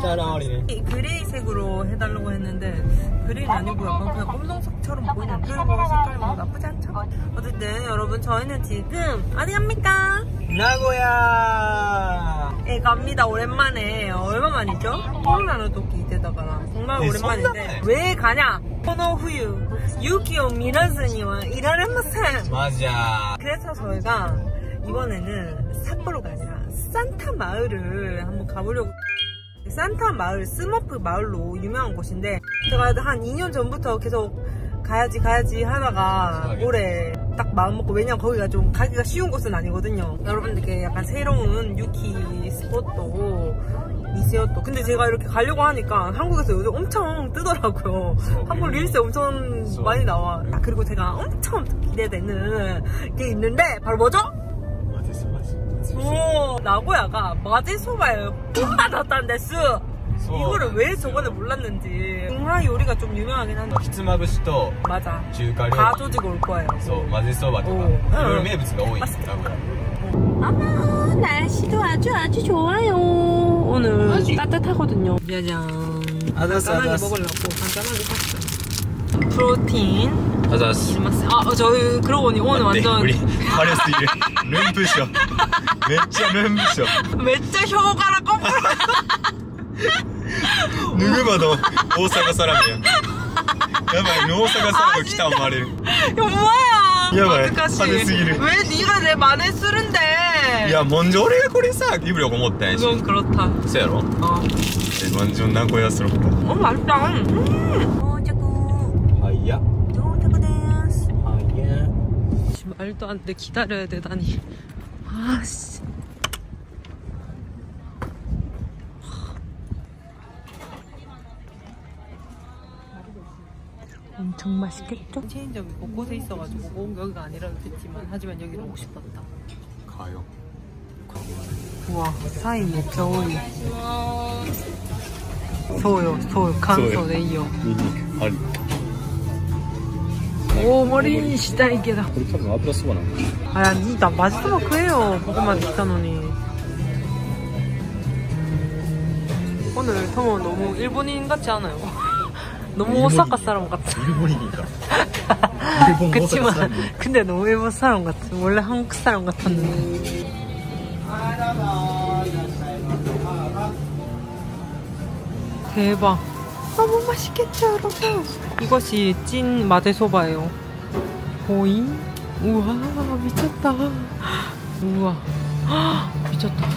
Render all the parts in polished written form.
짜라리네. 그레이색으로 해달라고 했는데 그레이는 아니고 약간 그냥 검정색처럼 보이는데 뭐 색깔이 뭐 나쁘지 않죠? 어쨌든 여러분 저희는 지금 어디 갑니까? 나고야. 갑니다. 오랜만에. 얼마만이죠? 코로나는 또 기대다가 정말 오랜만인데 왜 가냐? 코노후유 유키오 미라즈니와 일하레마센. 맞아. 그래서 저희가 이번에는 삿포로가 아니라 산타 마을을 한번 가보려고. 산타 마을, 스머프 마을로 유명한 곳인데 제가 한 2년 전부터 계속 가야지 하다가 올해 딱 마음 먹고, 왜냐면 거기가 좀 가기가 쉬운 곳은 아니거든요. 여러분들께 약간 새로운 유키 스포도 미세요또. 근데 제가 이렇게 가려고 하니까 한국에서 요즘 엄청 뜨더라고요. 한국 릴스에 엄청 많이 나와. 그리고 제가 엄청 기대되는 게 있는데 바로 뭐죠? 나고야가 마제소바예요. 받았단 데스. 이거를 왜 저번에 몰랐는지. 중화 요리가 좀 유명하긴 한데 히츠마부시도 맞아. 중華料理 다 조지고 올 거예요. 마제소바とか 이런名物が多い. 어머, 날씨도 아주 좋아요. 오늘 따뜻하거든요. 짜잔. 간단하게 먹으려고 간단하게 샀어요. 프로틴. 아자스. 저희 그러고 보니 오늘 완전 우리 화려스기를 룸부셔. 진짜 룸부셔. 진짜 혀가라 거꾸로. 누구봐도 오사카 사람이야. 야바이, 오사카 사람来た思われる. 이거 뭐야? 야바이, 어떡하지? 화려스기를. 왜 네가 내 말을 쓰는데? 야, 먼저俺がこれさ、입으려고思ったんやし. 그건 그렇다. そうやろ? 완전 나고야스럽다. 맛있다. 도착. 하이야. 도착です. 하이야. 말도 안 돼. 기다려야 되다니. 아씨. 엄청 맛있겠죠? 체인점이 곳곳에 있어가지고 꼭 여기가 아니라도 됐지만 하지만 여기로 오고 싶었다. 가요. 우와, 사이에 겨울이. 소요, 간소 네이요. 아니. 오, 머리 진짜 이게다. 우리多分油そばなの. 아, 나 맛있어 그래요. 그것만 있다노니. 오늘 터모 너무 일본인 같지 않아요? 너무 오사카 사람 같아. 일본이니까. 그치만 근데 너무 일본 사람 같아. 원래 한국 사람 같았는데. 대박. 너무 맛있겠죠 여러분. 이것이 찐 마제소바예요. 보잉? 우와 미쳤다. 우와 미쳤다.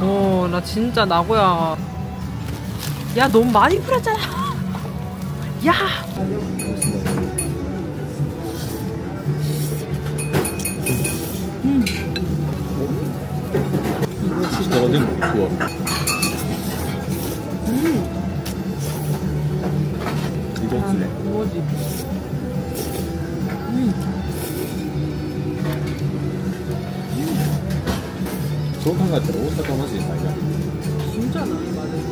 오, 나 진짜 나고야. 야, 너무 많이 뿌렸잖아. 야. 뭐지?そう考えたら大阪マジで最悪. 진짜 많이 맞았어.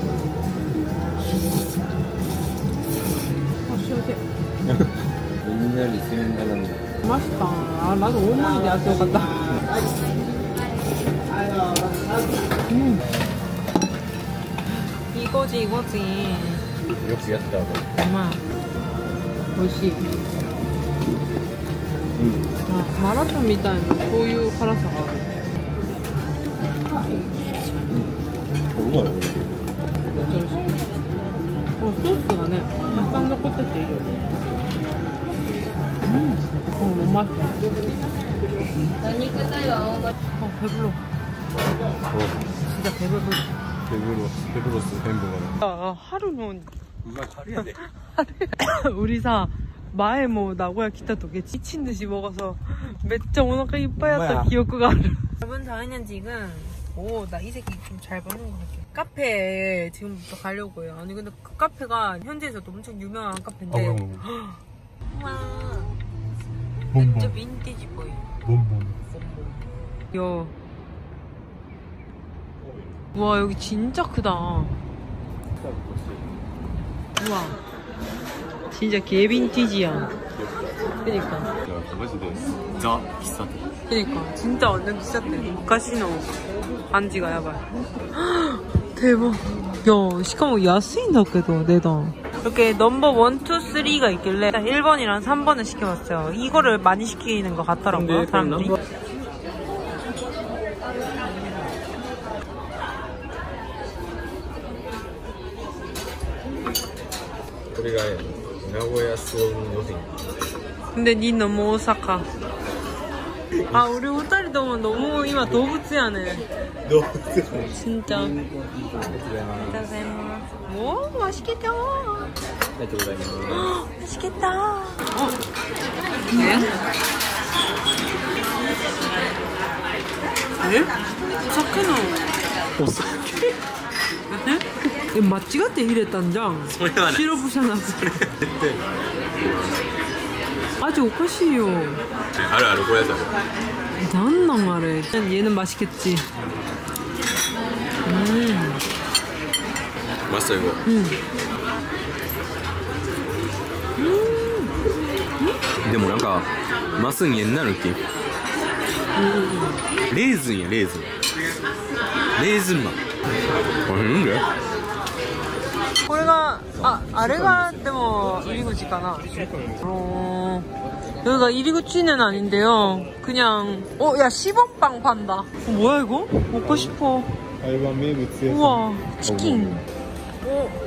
시원해. 옛날에 생각나는. 맛있다. 아, 나도 오모이 대학교 갔다. 이거지. 역시 야스다고. 엄마, 오이시. 마라톤 미타이 소유辛さがある. 소스가 네, 약간残ってていいよ. 너무 맛있어. 배불러. 진짜 배불러. 배불렀어, 햄버거는. 하루는. 이거 하루야 돼. 우리前も名古屋来た時 미친 듯이 먹어서 めっちゃお腹いっぱいあった記憶がある. 여러분 저희는 지금 나 이 새끼 좀 잘 보는 것 같아. 카페에 지금부터 가려고요. 아니 근데 그 카페가 현지에서도 엄청 유명한 카페인데. 와. 진짜 빈티지 보이. 야. 와 여기 진짜 크다. 우와. 진짜 개 빈티지야. 그니까. 마지でザ喫茶店. 그니까 진짜 완전 비쌌대. 무카시노 感じがやばい。대박. 야, しかも安いんだけど, 내당. 이렇게 넘버 1, 2, 3가 있길래 일단 1번이랑 3번을 시켜봤어요. 이거를 많이 시키는 것 같더라고요, 사람들이. これが名古屋ソウルの辺. 근데 니 너무 오사카. 아, 우리 호텔이 너무今 動物やね. 진짜. 오, 맛있겠다. 맛있겠다. 네? 네? 오사카는 오사케? 네? 맞지같대 이랬단장. 시럽부잖아. 아주 오카시요. 알아, 고야자. 난난 말해. 얘는 맛있겠지. 맛있어 이거.でもなんかマスに옛날 느낌. 레이즌이야, 레이즌. 레이즌 맛. 맛있는데? これがあれがでも入り口かな. 여기가入り口는 아닌데요. 그냥 야 시범빵 판다. 뭐야 이거? 먹고 싶어. 우와 치킨.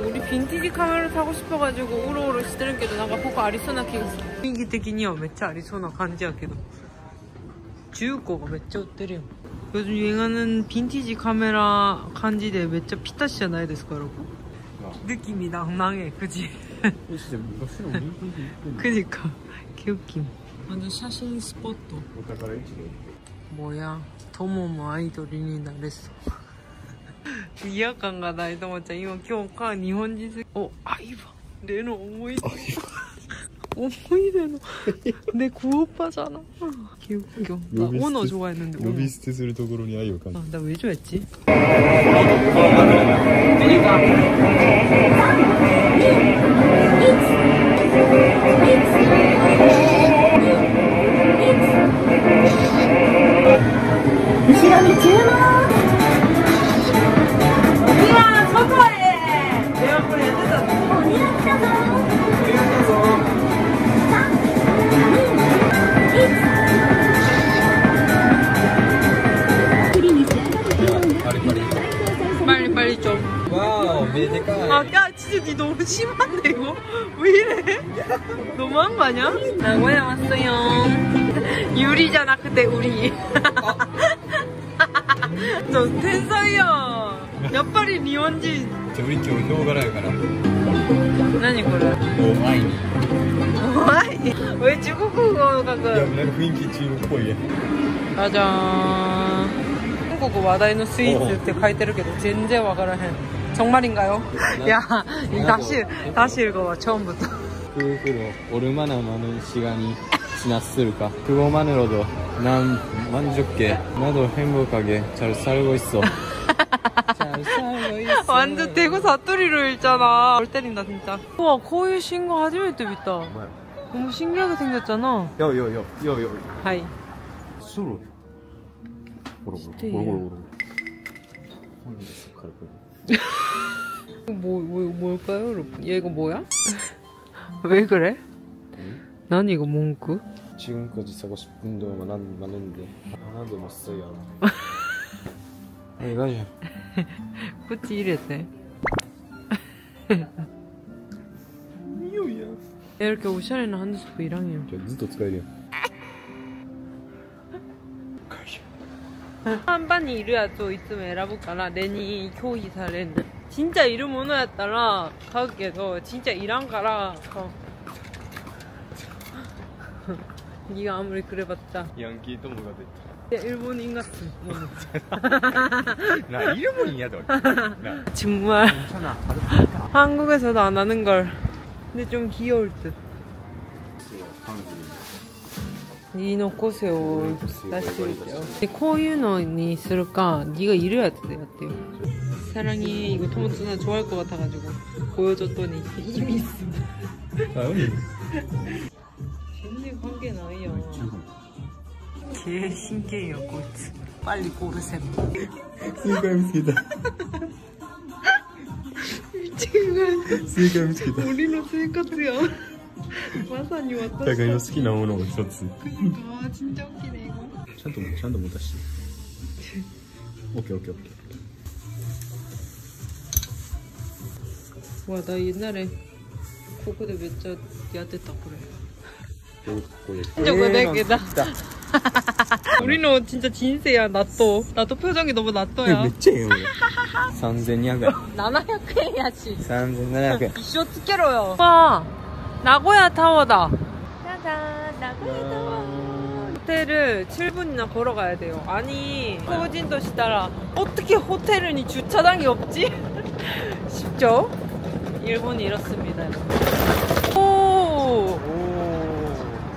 우리 빈티지 카메라 타고 싶어가지고 우로우로してるけど なんかここありそうな気がする.雰囲気的にはめっちゃありそうな感じやけど中古がめっちゃ売ってるよ. 요즘 유행하는 빈티지 카메라 간지대 진짜 피타시じゃないですか, 여러분? 느낌이 낭낭해, 그지? 그니까 개웃김. 완전 사진 스포트. 뭐야, 도모모 아이돌이 나랬어. 위화감がないと思っちゃう.今日か日本人好き. 아이바. 例の思い出.思い出の내 구오빠잖아. 개웃겨. 나 오너 좋아했는데. 노비스트するところに愛を感じ. 나 왜 좋아했지? 빨리 좀. 와우, 메데카. 야, 진짜 니 너무 심한데 이거? 왜 이래? 너무한 거 아니야? 나고야 왔어요. 유리잖아, 그때 우리. 너天才や. 야빨이 니혼진. 우리今日動画やから.何これ? 오마이니. 오마이니? 왜 중국어가 그? 야,なんか雰囲気中国っぽいや. 짜잔. 한국 와다이노 스위트って書いてるけど全然わからへん. 정말인가요? 야, 다시 읽어봐, 처음부터. 그로 얼마나 많은 시간이 지났을까? 그것만으로도 난 만족해. 나도 행복하게 잘 살고 있어. 잘 살고 있어. 완전 대구 사투리로 읽잖아. 뭘 때린다 진짜. 우와, 거의 신거初めて 見た. 너무 신기하게 생겼잖아. 요. 하이. 술을. 고로고로. 뭘까요, 여러분? 얘 이거 뭐야? 왜 그래? 난 이거 몽크? 지금까지 사고 싶은 동안 많았는데 하나도 못 써요. 가자. 굳이 이랬대. 이렇게 오샤레나 한두스프 いらんよ. ずっと使えるよ. 한 반이いるやつをいつも選ぶからレに拒否されんね. 진짜いるものやったら買うけど 진짜 いらんから 네가 아무리 그래봤자 양키 도모가 됐다. 일본인 같은. 나 일본인이야 너. 정말 한국에서도 안 하는 걸. 근데 좀 귀여울 듯. いい残せを出してみてよ.こういうのにするか네가いるやつでやってよ. 사랑이 이거 토마토 나 좋아할 것 같아가지고 보여줬더니 이미 있어. 아니. 전혀 관계 나이야. 개 신기해요, 고이츠. 빨리 고르셈. 스이카 미치겠다. 스이카 미치겠다. 우리는 스이카트야. 마사니 왔다. 互いの好きなものを一つ。 아 진짜 웃기네 이거. ちゃんと持たして。オッケーオッケーオッケー。 와 나 옛날에 고구대 몇자 야됐다 그래. 진짜 고데기다. 우리는 진짜 진세야. 나또 표정이 너무 나또야. めっちゃええよ。3200円。 700円やし 3700円。 一生つけろよ. 와 나고야 타워다. 짜잔 나고야 타워. 호텔을 7분이나 걸어가야 돼요. 아니 소진도 시다라 어떻게 호텔은 주차장이 없지? 쉽죠? 일본이 이렇습니다. 오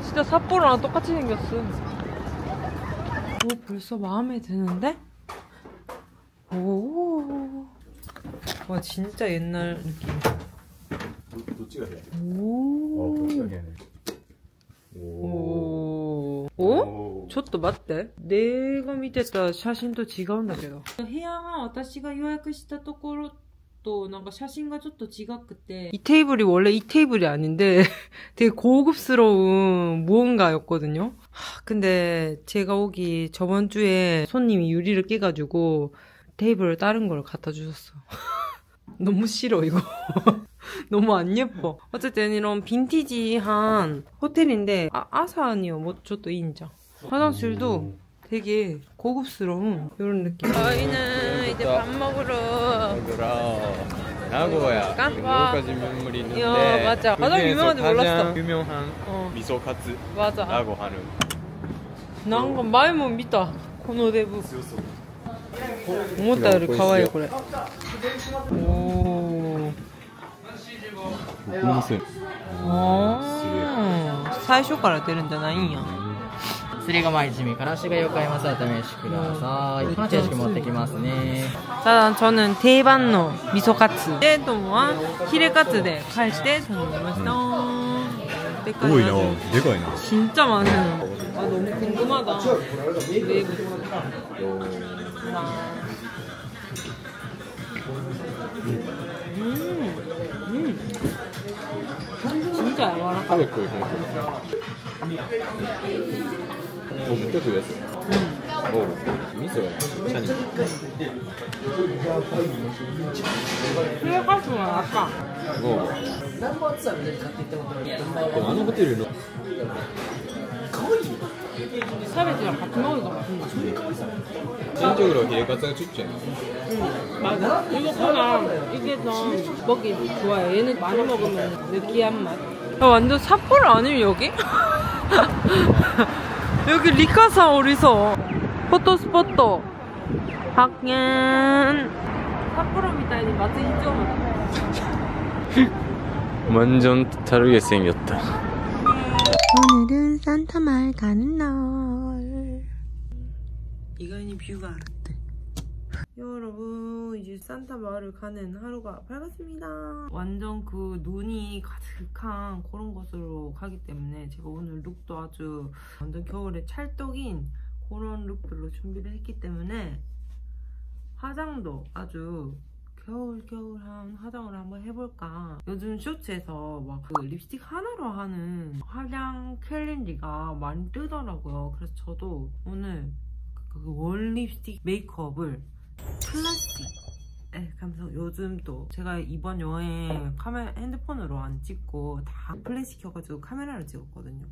진짜 삿포로랑 똑같이 생겼어. 오 벌써 마음에 드는데? 오 와 진짜 옛날 느낌. どっちが部屋？ 오. こっちが部屋ね。 오. 오? ちょっと待って。내가見てた写真と違うんだけど。部屋が私が予約したところとなんか写真がちょっと違くて。이 테이블이 원래 이 테이블이 아닌데 되게 고급스러운 무언가였거든요. 근데 제가 오기 저번 주에 손님이 유리를 깨가지고 테이블을 다른 걸 갖다 주셨어. 너무 싫어 이거. 너무 안 예뻐. 어쨌든 이런 빈티지한 호텔인데 아사니요 뭐 저도 인정. 화장실도 되게 고급스러운 이런 느낌. 저희는 이제 밥 먹으러 나고야. 나고야까지 있는데. 맞아. 가장 유명한지 몰랐어. 유명한 미소카츠. 맞아. 라고 하는. 뭔가 마음을 믿다. このデブ. 思ったより可愛いこれ。おー。最初から出るんじゃないんや。すりごま一味からしがよく合います。お試しください。この定食持ってきますね。 저는 대반노 미소카츠. 떼동와 히레카츠で返して頼みました. 多いな。でかいな. 진짜 많아요. 아 너무 궁금하다. 진짜 야와라까. 진짜 좋았어. 미소야. 찬이. 히레카츠가 아까. 아のホテルの 사베지랑 같이 먹을 것 같은데. 개인적으로 히레카츠가 춥지. 맞아. 이거보다 이게 더 먹기 좋아요. 얘는 많이 먹으면 느끼한 맛. 야, 완전 삿포로 아니면 여기? 여기 리카사 오리서 포토스포트 학년 삿포로 미타이니 맛이 인정하다. 완전 다르게 생겼다. 오늘은 산타마을 가는 날. 이가인이 뷰가 알았대. 여러분 이제 산타마을을 가는 하루가 밝았습니다. 완전 그 눈이 가득한 그런 곳으로 가기 때문에 제가 오늘 룩도 아주 완전 겨울에 찰떡인 그런 룩들로 준비를 했기 때문에 화장도 아주 겨울한 화장을 한번 해볼까. 요즘 쇼츠에서 막 그 립스틱 하나로 하는 화장 챌린지가 많이 뜨더라고요. 그래서 저도 오늘 그 월 립스틱 메이크업을 플라스틱 감성. 요즘 또 제가 이번 여행 핸드폰으로 안 찍고 다 플래시 켜가지고 카메라를 찍었거든요.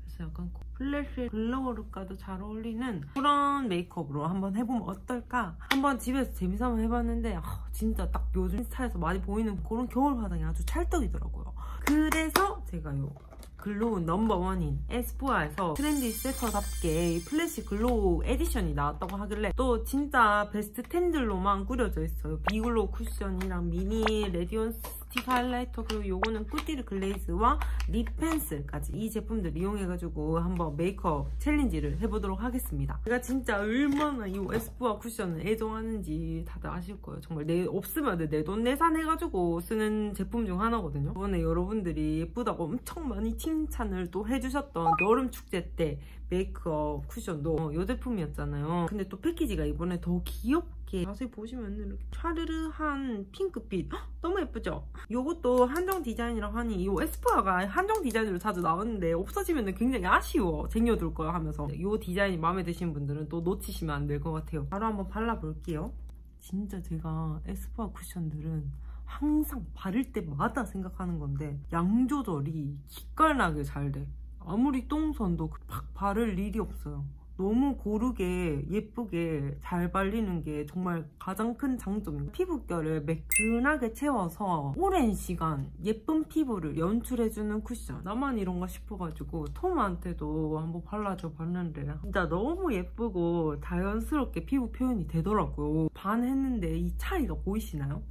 그래서 약간 플래시 글로우룩과도 잘 어울리는 그런 메이크업으로 한번 해보면 어떨까? 한번 집에서 재미삼아 한번 해봤는데 진짜 딱 요즘 인스타에서 많이 보이는 그런 겨울 화장이 아주 찰떡이더라고요. 그래서 제가 요 글로우 넘버원인 에스쁘아에서 트렌디 세터답게 플래시 글로우 에디션이 나왔다고 하길래 또 진짜 베스트 10들로만 꾸려져 있어요. 비글로우 쿠션이랑 미니 레디언스 스틱 하이라이터, 그리고 요거는 꾸띠르 글레이즈와 립 펜슬까지 이 제품들 이용해가지고 한번 메이크업 챌린지를 해보도록 하겠습니다. 제가 진짜 얼마나 이 에스쁘아 쿠션을 애정하는지 다들 아실 거예요. 정말 없으면 내돈내산 해가지고 쓰는 제품 중 하나거든요. 이번에 여러분들이 예쁘다고 엄청 많이 칭찬을 또 해주셨던 여름 축제 때 메이크업 쿠션도 이 제품이었잖아요. 근데 또 패키지가 이번에 더 귀엽게 자세히 보시면 이렇게 촤르르한 핑크빛, 너무 예쁘죠? 이것도 한정 디자인이라고 하니 이 에스쁘아가 한정 디자인으로 자주 나오는데 없어지면 굉장히 아쉬워, 쟁여둘 거야 하면서 이 디자인이 마음에 드시는 분들은 또 놓치시면 안 될 것 같아요. 바로 한번 발라볼게요. 진짜 제가 에스쁘아 쿠션들은 항상 바를 때마다 생각하는 건데 양 조절이 기깔나게 잘 돼. 아무리 똥손도 팍 바를 일이 없어요. 너무 고르게 예쁘게 잘 발리는 게 정말 가장 큰 장점이에요. 피부결을 매끈하게 채워서 오랜 시간 예쁜 피부를 연출해주는 쿠션. 나만 이런가 싶어가지고 톰한테도 한번 발라줘 봤는데 진짜 너무 예쁘고 자연스럽게 피부 표현이 되더라고요. 반 했는데 이 차이가 보이시나요?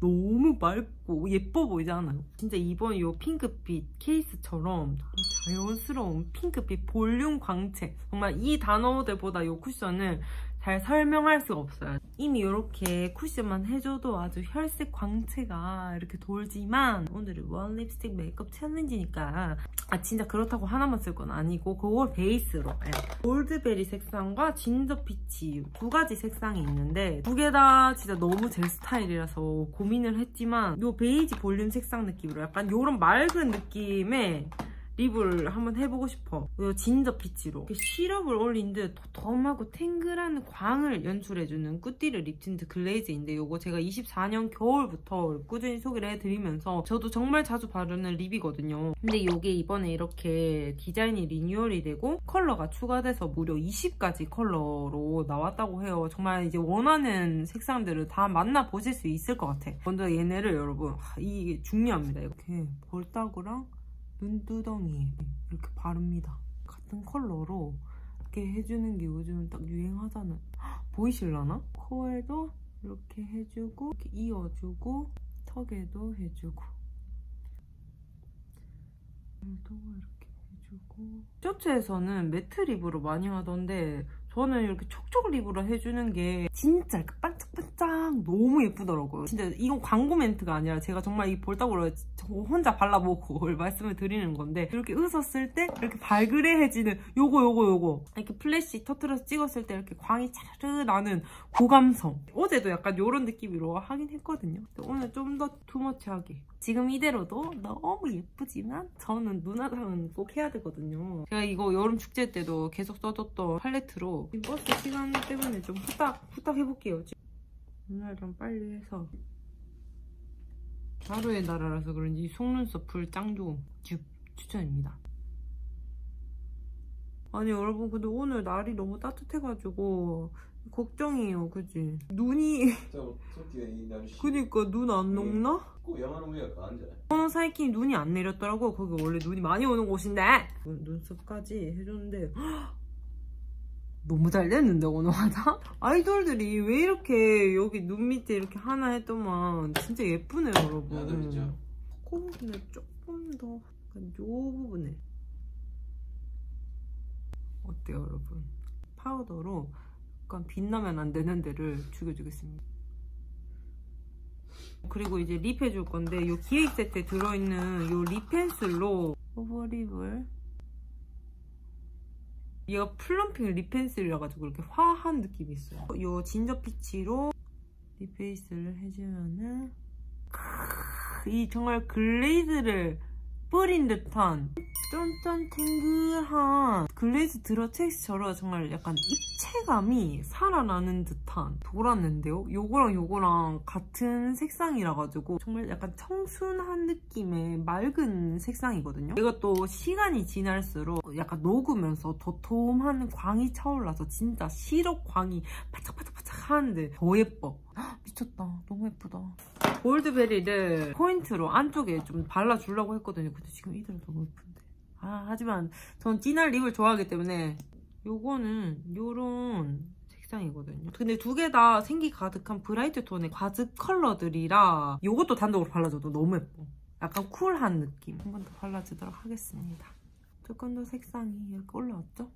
너무 맑고 예뻐 보이잖아요. 진짜 이번 이 핑크빛 케이스처럼 자연스러운 핑크빛 볼륨 광채, 정말 이 단어들보다 이 쿠션을 잘 설명할 수가 없어요. 이미 이렇게 쿠션만 해줘도 아주 혈색 광채가 이렇게 돌지만 오늘은 원 립스틱 메이크업 챌린지니까 진짜 그렇다고 하나만 쓸 건 아니고 그걸 베이스로 골드베리 색상과 진저 피치 두 가지 색상이 있는데 두 개 다 진짜 너무 제 스타일이라서 고민을 했지만 이 베이지 볼륨 색상 느낌으로 약간 이런 맑은 느낌의 립을 한번 해보고 싶어. 이 진저 피치로 이렇게 시럽을 올린 듯 도톰하고 탱글한 광을 연출해주는 꾸띠르 립 틴트 글레이즈인데 이거 제가 24년 겨울부터 꾸준히 소개를 해드리면서 저도 정말 자주 바르는 립이거든요. 근데 이게 이번에 이렇게 디자인이 리뉴얼이 되고 컬러가 추가돼서 무려 20가지 컬러로 나왔다고 해요. 정말 이제 원하는 색상들을 다 만나보실 수 있을 것 같아. 먼저 얘네를 여러분, 이게 중요합니다. 이렇게 볼따구랑 눈두덩이에 이렇게 바릅니다. 같은 컬러로 이렇게 해주는 게 요즘 딱 유행하잖아요. 보이실라나? 코에도 이렇게 해주고 이렇게 이어주고 턱에도 해주고 눈도 이렇게 해주고. 셔츠에서는 매트 립으로 많이 하던데 저는 이렇게 촉촉 립으로 해주는 게 진짜 반짝반짝 너무 예쁘더라고요. 진짜 이건 광고 멘트가 아니라 제가 정말 이 볼따구로 혼자 발라보고 말씀을 드리는 건데 이렇게 웃었을 때 이렇게 발그레해지는 요거 이렇게 플래시 터트려서 찍었을 때 이렇게 광이 차르르 나는 고감성. 어제도 약간 이런 느낌으로 하긴 했거든요. 오늘 좀 더 투머치하게. 지금 이대로도 너무 예쁘지만 저는 눈화장은 꼭 해야 되거든요. 제가 이거 여름 축제 때도 계속 써줬던 팔레트로 버스 시간 때문에 좀 후딱 해볼게요. 눈화장 빨리 해서 하루의 나라라서 그런지 속눈썹 풀 짱 좋음 추천입니다. 아니 여러분, 근데 오늘 날이 너무 따뜻해가지고 걱정이에요. 그치? 눈이 그니까 눈 안 녹나?最近 눈이 안 내렸더라고. 거기 원래 눈이 많이 오는 곳인데 눈썹까지 해줬는데 너무 잘 됐는데 오늘 화장? 아이돌들이 왜 이렇게 여기 눈 밑에 이렇게 하나 했더만 진짜 예쁘네요 여러분. 코부분을 조금 더 약간 요 부분에 어때요 여러분? 파우더로 약간 빛나면 안 되는 데를 죽여주겠습니다. 그리고 이제 립 해줄 건데 이 기획 세트에 들어있는 이 립 펜슬로 오버립을, 얘가 플럼핑 립 펜슬이라 가지고 이렇게 화한 느낌이 있어요. 이 진저 피치로 립 베이스를 해주면은 이 정말 글레이즈를 뿌린 듯한 쫀쫀탱글한 글레이즈 드러 텍스처로 정말 약간 입체감이 살아나는 듯한 돌았는데요. 요거랑 같은 색상이라 가지고 정말 약간 청순한 느낌의 맑은 색상이거든요. 얘가 또 시간이 지날수록 약간 녹으면서 도톰한 광이 차올라서 진짜 시럽 광이 바짝바짝 하는데 더 예뻐. 미쳤다. 너무 예쁘다. 골드베리를 포인트로 안쪽에 좀 발라주려고 했거든요. 근데 지금 이대로 너무 예쁜데. 하지만 전 진한 립을 좋아하기 때문에 요거는 요런 색상이거든요. 근데 두 개 다 생기 가득한 브라이트 톤의 과즙 컬러들이라 이것도 단독으로 발라줘도 너무 예뻐. 약간 쿨한 느낌. 한 번 더 발라주도록 하겠습니다. 조금 더 색상이 이렇게 올라왔죠?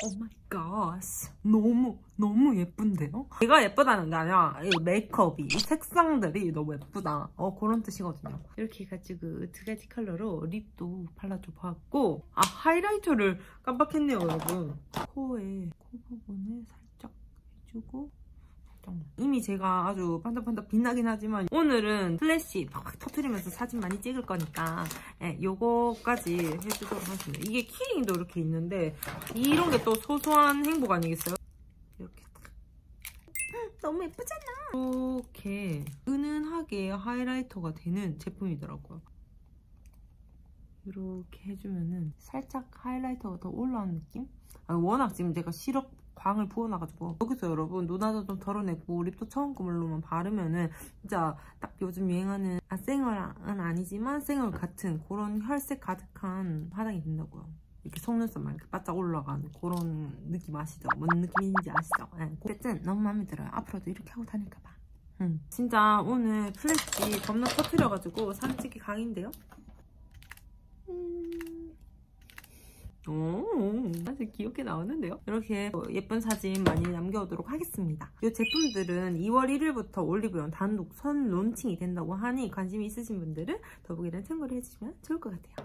오 마이 갓, 너무 예쁜데요? 내가 예쁘다는 게 아니라 이 메이크업이, 이 색상들이 너무 예쁘다, 그런 뜻이거든요. 이렇게 해가지고 두 가지 컬러로 립도 발라줘 봤고, 아, 하이라이터를 깜빡했네요 여러분. 코에 코 부분을 살짝 해주고, 이미 제가 아주 반짝반짝 빛나긴 하지만 오늘은 플래시 팍팍 터트리면서 사진 많이 찍을 거니까 요거까지 해주도록 하겠습니다. 이게 키링도 이렇게 있는데 이런 게 또 소소한 행복 아니겠어요? 이렇게 너무 예쁘잖아. 이렇게 은은하게 하이라이터가 되는 제품이더라고요. 이렇게 해주면은 살짝 하이라이터가 더 올라오는 느낌? 워낙 지금 제가 시럽 광을 부어놔가지고 여기서 여러분 눈화도 좀 덜어내고 립도 처음 거물로만 바르면은 진짜 딱 요즘 유행하는 생얼은 아니지만 생얼 같은 그런 혈색 가득한 화장이 된다고요. 이렇게 속눈썹만 이렇게 바짝 올라가는 그런 느낌 아시죠? 뭔 느낌인지 아시죠? 네. 어쨌든 너무 마음에 들어요. 앞으로도 이렇게 하고 다닐까봐. 진짜 오늘 플래시 겁나 터트려가지고 사진 찍기 강인데요? 오, 아주 귀엽게 나오는데요? 이렇게 예쁜 사진 많이 남겨오도록 하겠습니다. 이 제품들은 2월 1일부터 올리브영 단독 선 론칭이 된다고 하니 관심이 있으신 분들은 더보기란 참고를 해주시면 좋을 것 같아요.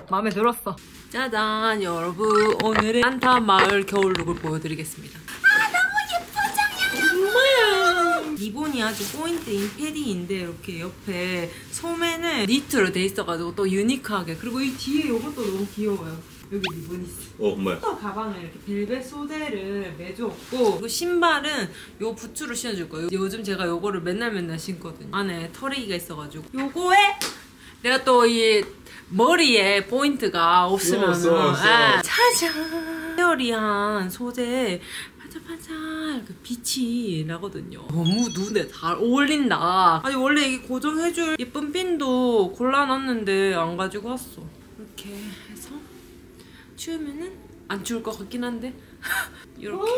마음에 들었어. 짜잔, 여러분, 오늘의 산타 마을 겨울룩을 보여드리겠습니다. 아, 너무 예쁘잖아요. 리본이 아주 포인트인 패딩인데 이렇게 옆에 소매는 니트로 돼 있어가지고 또 유니크하게, 그리고 이 뒤에 이것도 너무 귀여워요. 여기 리본이 있어. 정말. 또 가방에 이렇게 벨벳 소재를 매주었고, 그리고 신발은 요 부츠로 신어줄 거예요. 요즘 제가 요거를 맨날 신거든요. 안에 털이가 있어가지고. 요거에 내가 또 이 머리에 포인트가 없으면 짜잔! 에어리한 소재에 반짝반짝 빛이 나거든요. 너무 눈에 잘 어울린다. 아니 원래 이게 고정해줄 예쁜 핀도 골라놨는데 안 가지고 왔어. 이렇게 해서 추우면은 안 추울 것 같긴 한데 이렇게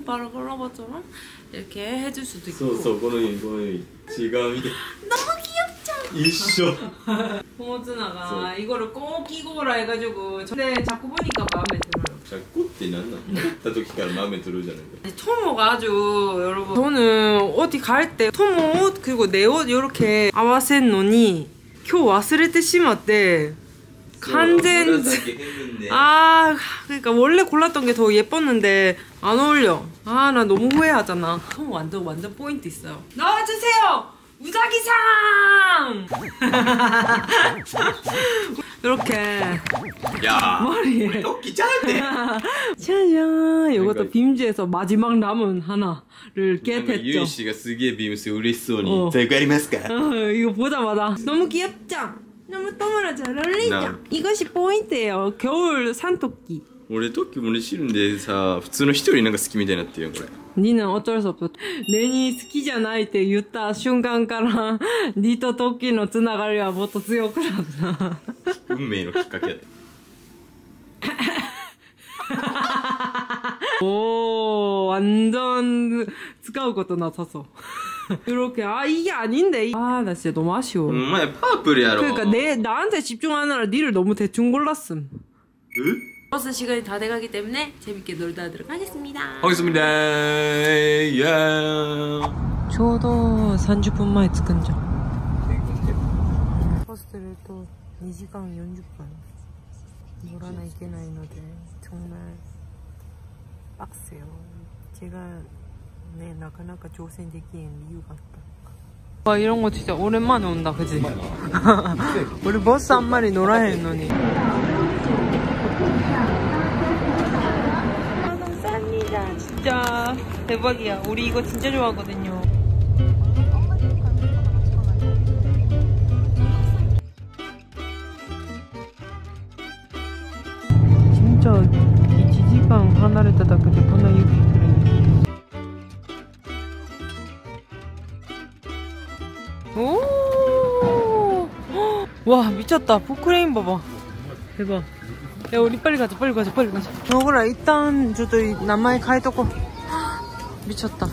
바로 걸어봐처럼 이렇게 해줄 수도 있고. そうこの違う見て 너무 귀엽죠? 一緒 고모츠나가 이거를 꼭 끼고 오라 해가지고, 근데 자꾸 보니까 마음에 들어요. じゃあこって何なの持った時からマメ들어 오잖아요. 토모가 아주 여러분, 저는 어디 갈 때 토모 옷 그리고 내 옷 이렇게 아와센 노니 교忘れてしまって완전 그러니까 원래 골랐던 게 더 예뻤는데 안 어울려. 아, 나 너무 후회하잖아. 토모 완전 포인트 있어요. 나와주세요, 우사기상. 이렇게 야 머리에 토끼 짠데. 짜잔, 이것도 빔즈에서 마지막 남은 하나를 겟했죠. 유이 씨가 すげえビームス嬉しそうに在庫ありますか? 이거 보자마자 너무 귀엽죠? 너무 토모랑 잘 어울리죠? 이것이 포인트예요. 겨울 산토끼. 俺トッキーも嬉しいんでさ、普通の人よりなんか好きみたいになってるよこれ。 니는 어쩔 수 없어. 내니好きじゃないって言った瞬間から니とトッキーのつながりはもっと強くなった。運命のきっかけやった。 오, 완전 使うことなさそう。 이렇게 이게 아닌데. 나 진짜 너무 아쉬워. 엄마야 파플이야. 그러니까 나한테 집중하느라 니를 너무 대충 골랐음. 버스 시간이 다 돼가기 때문에 재밌게 놀다 하도록 하겠습니다. 하겠습니다. 야. ちょうど 30분 만에 着くんじゃん. 버스를 또 2시간 40분 놀아나 있게나이ので 정말 빡세요. 제가 나가나가 조선되기엔 이유가 없다. 와, 이런 거 진짜 오랜만에 온다, 그지? 우리 버스 한 마리 놀아야 했노니. 감사합니다. 진짜 대박이야. 우리 이거 진짜 좋아하거든요. 진짜 1시간 離れただけでこんな雪降るんです。 오! 와, 미쳤다. 포크레인 봐봐. 대박. 야, 우리 빨리 가자. 요거라, 일단, 저도名前変えとこ. 미쳤다. 아,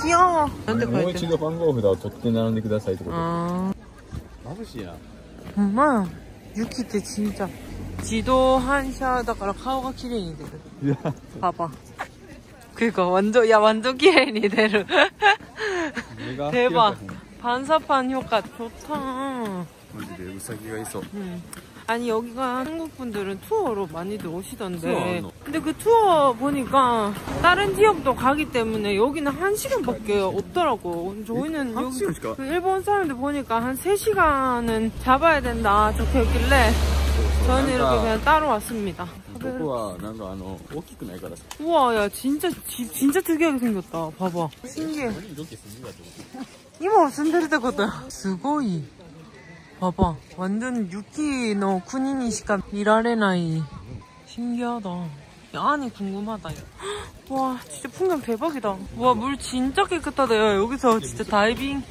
귀여워. もう一度番号札を取って並んでくださいってこと。眩しいな。 정말 유키때 진짜 지도 한샤다から 顔が綺麗に出る. 봐봐. 그니까 완전 綺麗に出る. 대박. 반사판 효과 좋다. 마지でウサギがいそう. 아니 여기가 한국 분들은 투어로 많이들 오시던데 근데 그 투어 보니까 다른 지역도 가기 때문에 여기는 1시간밖에 없더라고. 저희는 여기 그 일본 사람들 보니까 한 3시간은 잡아야 된다 적혀있길래 저희는 이렇게 그냥 따로 왔습니다. 우와, 야 진짜 특이하게 생겼다. 봐봐. 신기해. 이모 쓴데르다거든. すごい. 봐봐. 완전 유키의 군인이시까 일하래나이. 신기하다. 안이 궁금하다. 와, 진짜 풍경 대박이다. 와, 물 진짜 깨끗하다. 야, 여기서 진짜 다이빙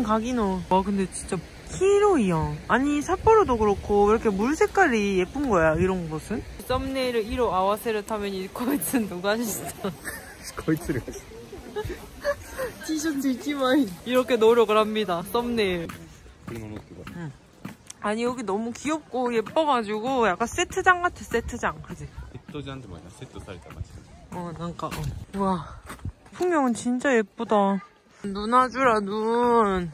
가기노. 와, 근데 진짜 키로이야. 아니, 삿포로도 그렇고 왜 이렇게 물 색깔이 예쁜 거야, 이런 곳은? 썸네일을 1호 아와세를 타면 코이츠는 누가 하시죠? 코이츠를 티셔츠 입지만 이렇게 노력을 합니다. 썸네일. 아니 여기 너무 귀엽고 예뻐가지고 약간 세트장 같아. 세트장. 그지? 히토지한테 뭐냐? 세트された街. 뭔가 우와 풍경은 진짜 예쁘다. 눈 와주라 눈.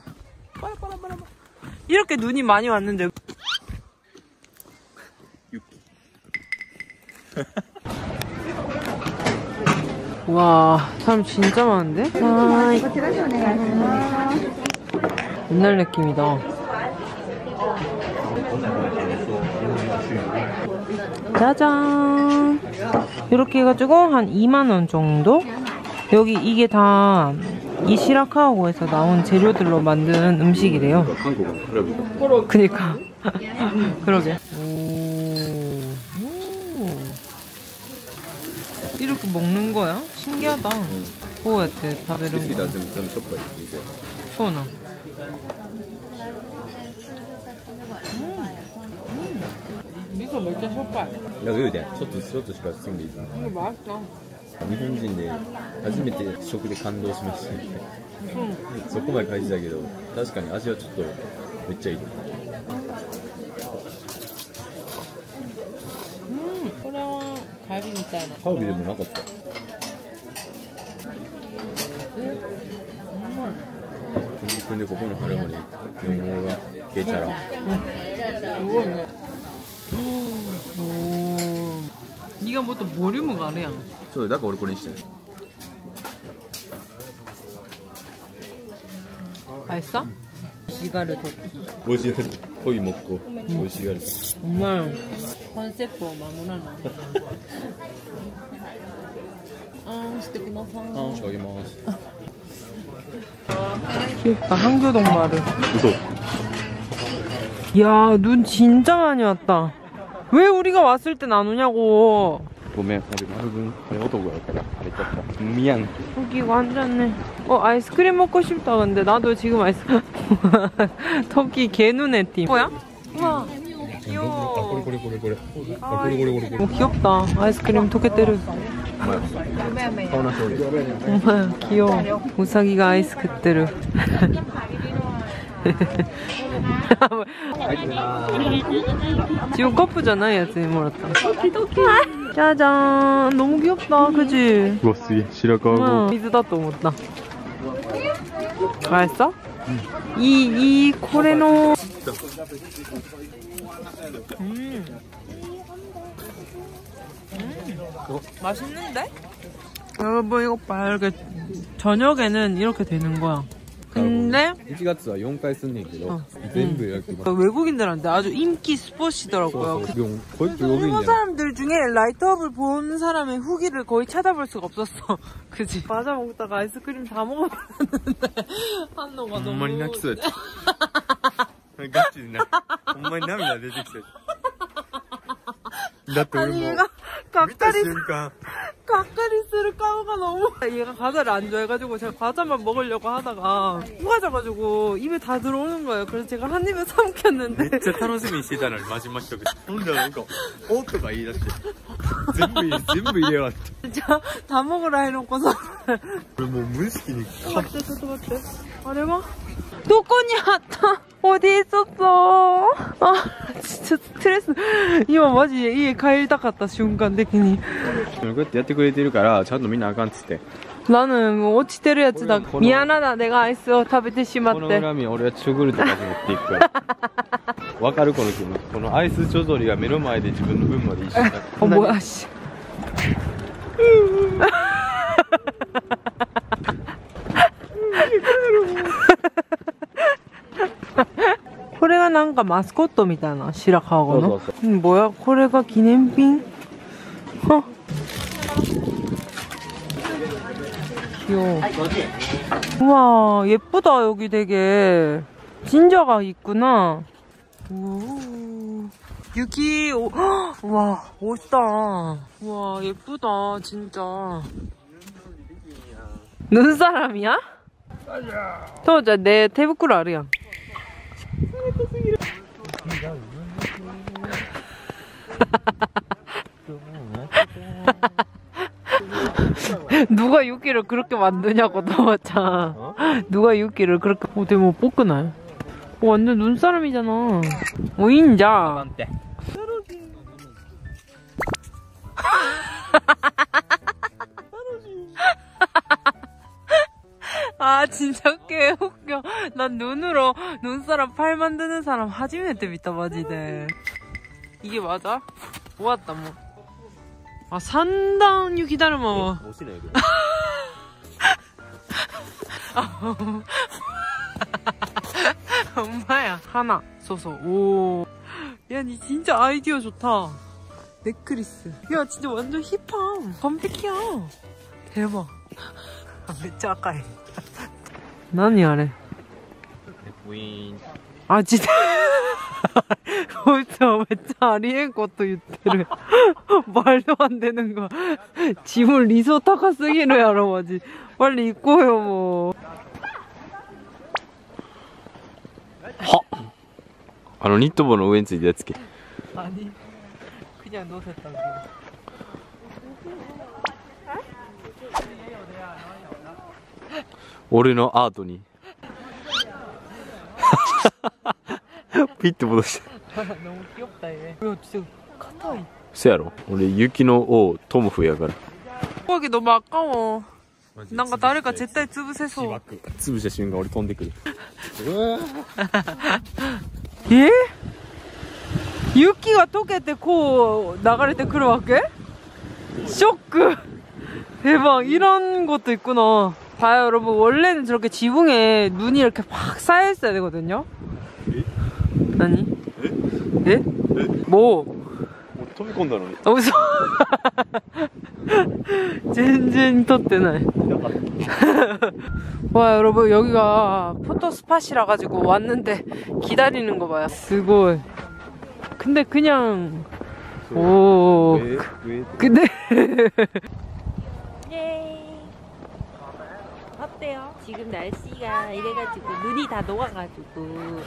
이렇게 눈이 많이 왔는데 와 사람 진짜 많은데? 옛날 느낌이다. 짜잔. 이렇게 해가지고 한 2만원 정도? 여기 이게 다 이시라카오에서 나온 재료들로 만든 음식이래요. 그니까 그러게. 이렇게 먹는 거야? 신기하다. 뭐였대? 다베른 거. 소나. 미소 진짜 셔빨. 야, 그래,ちょっとしか進んでいいかな. 이거 맛있다. 日本人で初めて食で感動しました。そこまで感じたけど、確かに味はちょっとめっちゃいい。これはカルビみたいな。カルビでもなかった。でここの腹まで4号が消えちゃら。すごいね。네가 뭐 또 보륨가 아니야. そうだから俺これにしてる. 맛있어? 시가르 도끼. 오시가르. 거의 먹고 오시가르. 정말 컨셉도 마무나나. 아, 스테키나사. 저기 먹었어. 귀엽다. 한교동 마을. 무서워. 야, 눈 진짜 많이 왔다. 왜 우리가 왔을 땐 안 오냐고. ごめん、男やからあれちゃった。미안. 토끼가 앉았네. 아이스크림 먹고 싶다. 근데 나도 지금 토끼 개눈의 팀. 뭐야? 우와, 귀여워. 고래. 귀엽다. 아이스크림 토끼떼르. 엄마 귀여워. 우사기가 아이스크떼르. 지금 커프잖아. 야채 몰랐다. 짜잔. 너무 귀엽다. 그치? 우와, 시라카고. 미즈다 또思った. 맛있어? 이 코레노. 맛있는데? 여러분 이거 봐. 이렇게 저녁에는 이렇게 되는 거야. 근데 1月は4回すんねんけど、全部焼きます。 외국인들한테 아주 인기 스포츠더라고요. 일본 사람들 중에 라이트업을 본 사람의 후기를 거의 찾아볼 수가 없었어. 그지? 과자 먹다가 아이스크림 다 먹었는데 한노가 너무 ほんまに泣きそうやった。ガチでな。ほんまに涙出てきて。だって俺も 가까리스를 까오가 너무. 얘가 과자를 안 좋아해가지고 제가 과자만 먹으려고 하다가 후가져가지고 입에 다 들어오는 거예요. 그래서 제가 한 입에 삼켰는데. めっちゃ楽しみにしてたのにマジマシとかほんだらなんかおとか言い出して全部入れようって 진짜 다 먹으라 해놓고서. これもう無意識に 맞대, 저도 맞대. 아래마? 도건이 왔다. 어디 있었어? 아, 진짜 스트레스. 이거 마지, 이게 가일다 갔다, 순간, 느끼니. こうやってやってくれてるからちゃんと見なあかんっつって 나는 뭐落ちてるやつだ. 미안하다, 내가 아이스を食べてしまって. この恨み俺はチョコレートまで持っていくからわかるこの気持ちこのアイスチョゾリが目の前で自分の分まで一緒だ 뭐야, 씨. これがなんかマスコットみたいな白川郷の뭐야これが記念品 귀여워. 우와 예쁘다 여기 되게 진저가 있구나. 오. 유키 와 멋있다. 와 예쁘다 진짜. 눈사람이야? 또 내 테이블 알이야. 누가 유키를 그렇게 만드냐고 너자. 누가 유키를 그렇게 되게 뭐 뽀끄날. 완전 눈사람이잖아. 오인자. 아 진짜 꽤 웃겨. 난 눈으로 눈사람 팔 만드는 사람 하지메테見た 마지데. 이게 맞아? 뭐왔다 뭐. 아 산단 유키 다르마. 멋이네 이거. 엄마야 하나 소소. 오. 야 니 진짜 아이디어 좋다. 넥클리스. 야 진짜 완전 힙함. 완벽이야. 대박. 아, めっちゃ赤い。何あれ。あ、진짜こいつはめっちゃありえんこと言ってる。말도 안 되는 거. 지문 리소 高すぎるやろマジ. 빨리 입고 요 뭐. はニット帽の上についてやつけ 아니 그냥 놓으셨다고.俺のアートにピッて戻して 너무 귀엽다 얘. 야 진짜硬い. そやろ俺雪の王トムフやから 여기 너무 아까워. 뭔가誰か絶対潰せそう. 潰した瞬間俺飛んでくるえ?雪が溶けてこう流れてくるわけ? 쇼크. 대박. 이런 것도 있구나. 봐요 여러분. 원래는 저렇게 지붕에 눈이 이렇게 팍 쌓여 있어야 되거든요. 아니? 에? 뭐? 飛び込んだのに 웃어. 全然撮ってない. 와 여러분 여기가 포토스팟이라 가지고 왔는데 기다리는 거 봐요. 스고이. 근데 그냥 오 근데 예. 어때요? 지금 날씨가 이래가지고 눈이 다 녹아가지고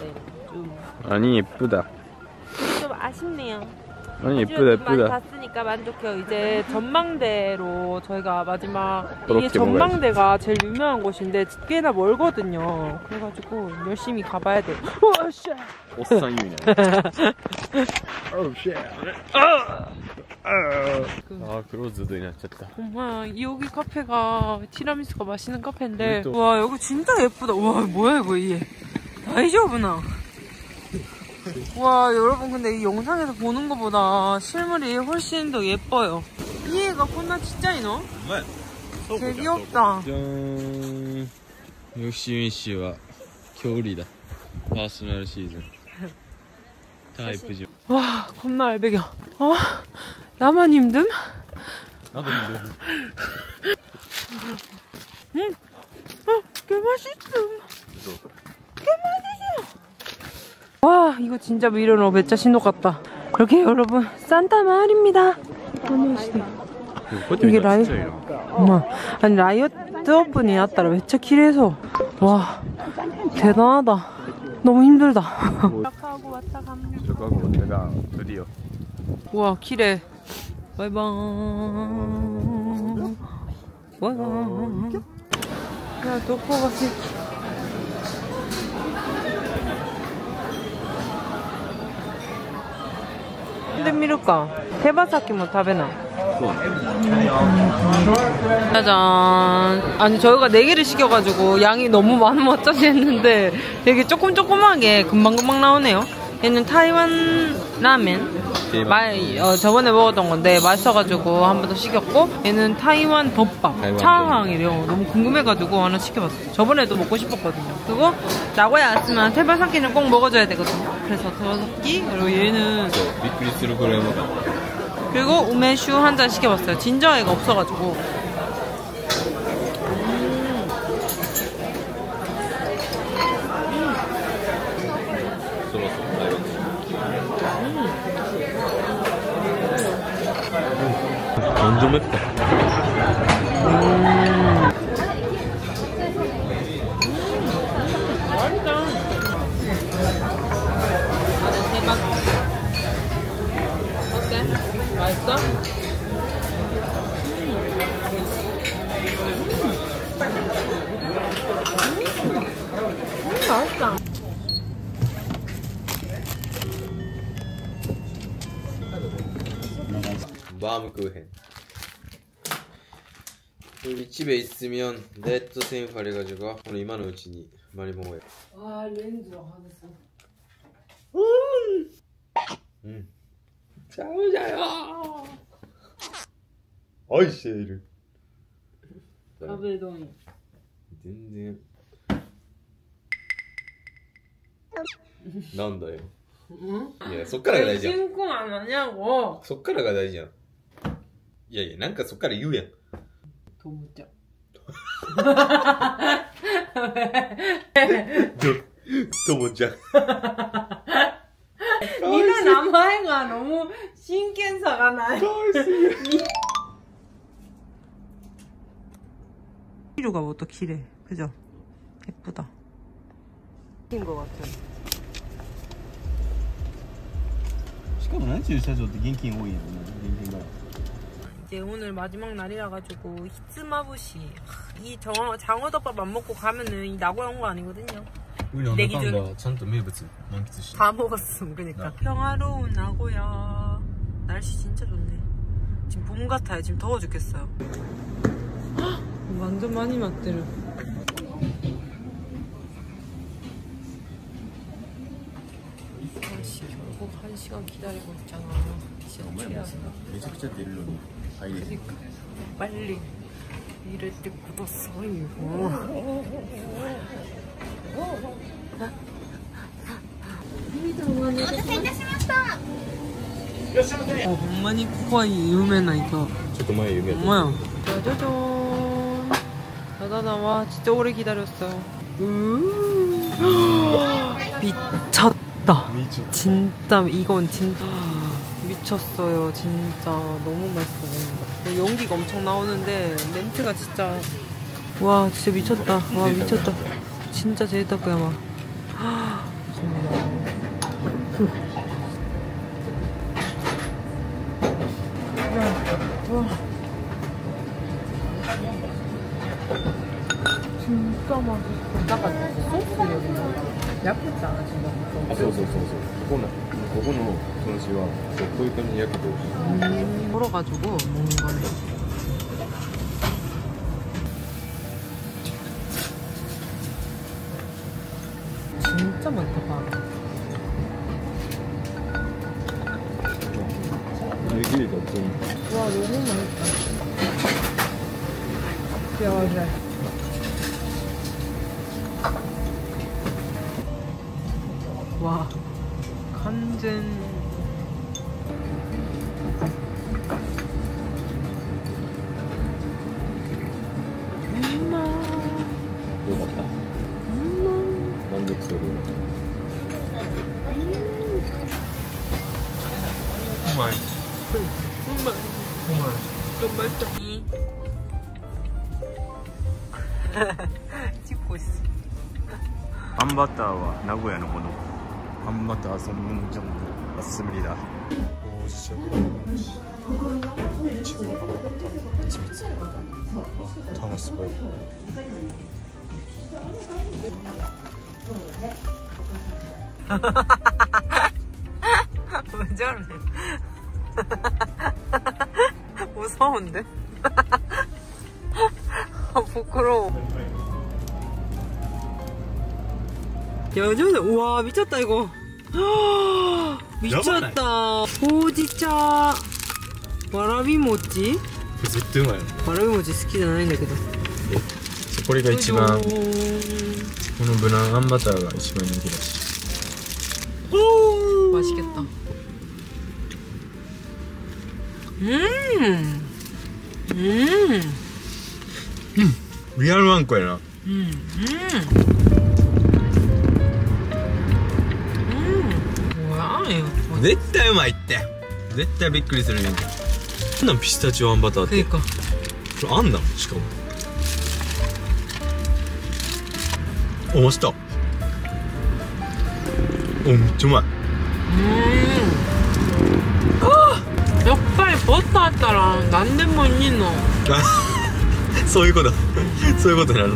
좀 아니 예쁘다 아쉽네요. 아니 예쁘다 많이 예쁘다 봤으니까 만족해요. 이제 전망대로 저희가 마지막 이게 그렇게 전망대가 제일 유명한 곳인데 꽤나 멀거든요. 그래가지고 열심히 가봐야 돼요. 오산 유이네 아 크로즈도 났쳤다. 정말 여기 카페가 티라미수가 맛있는 카페인데 와 여기 진짜 예쁘다. 와 뭐야 이거 이게 다이저브나. 와 여러분 근데 이 영상에서 보는 것보다 실물이 훨씬 더 예뻐요. 이해가 콘나 진짜이노? 되게 귀엽다. 짠 역시 유인씨와 겨울이다. 퍼스널 시즌 타이프죠. 와 겁나 알배겨. 나만 힘듦? 나도 힘들어. 개 맛있음. 개 맛있어. 와 이거 진짜 미련으로 배짜 신호 같다. 그렇게 여러분 산타 마을입니다. 이게 라이엇, 아니 라이엇 오픈이 왔더라. 매차 길해서. 와, 대단하다. 너무 힘들다. 도착하고 왔다가 드디어. 우와, 길해. 바이바이. 야, 도코가 시. 근데 미룰까? 테바사키 뭐 타베나? 짜잔. 아니 저희가 4개를 시켜가지고 양이 너무 많으면 어쩌지 했는데 되게 조금조금하게 금방금방 나오네요. 얘는 타이완 라멘. 저번에 먹었던 건데 맛있어가지고 한 번 더 시켰고, 얘는 타이완 덮밥 차항이래요. 너무 궁금해가지고 하나 시켜봤어요. 저번에도 먹고 싶었거든요. 그리고 나고야 왔으면 테바사키는 꼭 먹어줘야 되거든요. 그래서 테바사키, 그리고 얘는 그리고 우메슈 한 잔 시켜봤어요. 진저애가 없어가지고. 완전 맵다. 대박. 어때? 맛있어? 맛있다. 바우무크헨. 여기 집에 있으면 넷도 생각해가지고 오늘 이만한 우치니 많이 먹어요. 아, 렌즈가 화냈어. 자오자요. 어이씨 이를. 아베동이. 든든. 나온다요. 응? 야, 손가락이大事やん. 신고 안 하냐고. 손가락이 大事やん. 야,なんか손가락言うやん. 더 묻자. 또 뭔지. 니네 남아이가 너무 신기한사가 나요. 피루가 뭐 또 길해. 그죠? 예쁘다. 인 것 같아. しかも何駐車場って現金多いんやろな。現金払い. 이제 오늘 마지막 날이라 가지고 히츠마부시. 이 장어덮밥 안 먹고 가면은 이 나고야 온 거 아니거든요. 내 기준. 다 먹었음. 그러니까 평화로운 나고야. 날씨 진짜 좋네. 지금 봄 같아요. 지금 더워 죽겠어요. 완전 많이 맞대요. 아씨, 결국 1시간 기다리고 있잖아. 진짜 그러니까 빨리 이럴 때 굳었어 이거.ほんまに ここは有名な이거. ちょっと前有名やった. 뭐야? 짜자잔. 짜자잔. 와, 진짜 오래 기다렸어. 미쳤다. 진짜 이건 진짜 미쳤어요. 진짜 너무 맛있어. 연기가 엄청 나오는데 멘트가 진짜, 와 진짜 미쳤다. 와 미쳤다. 진짜 제이타쿠야 막. 와 진짜 맛있어. 약간 소스를 약했지 않아 진짜? あ、そうそうそうそう。ここのそのシはそうこういう感じに焼けてほしい. 걸어가지고 먹는 건데. 진짜 많다 봐. 여기를 좀. 와 너무 맛있다. 귀여워져. 와 간젠. 만족스러워. 정말. 좀 맛있다. 찍고 있어. あんバターは名古屋のもの。あんバター전문점 맞습니다. 오, 진짜 지금 아 다 맛있어요. 왜 저래? 무서운데? 부끄러워. 여전히 우와 미쳤다 이거. 미쳤다. 호지차 와라비모찌? 絶対うまいよ。 와라비모찌 好きじゃないんだけど。これが一番、この無難あんバターが一番人気だし。맛있겠다.リアルあんこやな。뭐야 이거? 絶対うまいって。絶対びっくりするやん。こんなんピスタチオあんバターって。 그니까. これあんなのしかも。お、マジだ。お、めっちゃうまい。 역발 버터 했다랑 난데 뭐 있니 너? そういうこと。そういうことになる。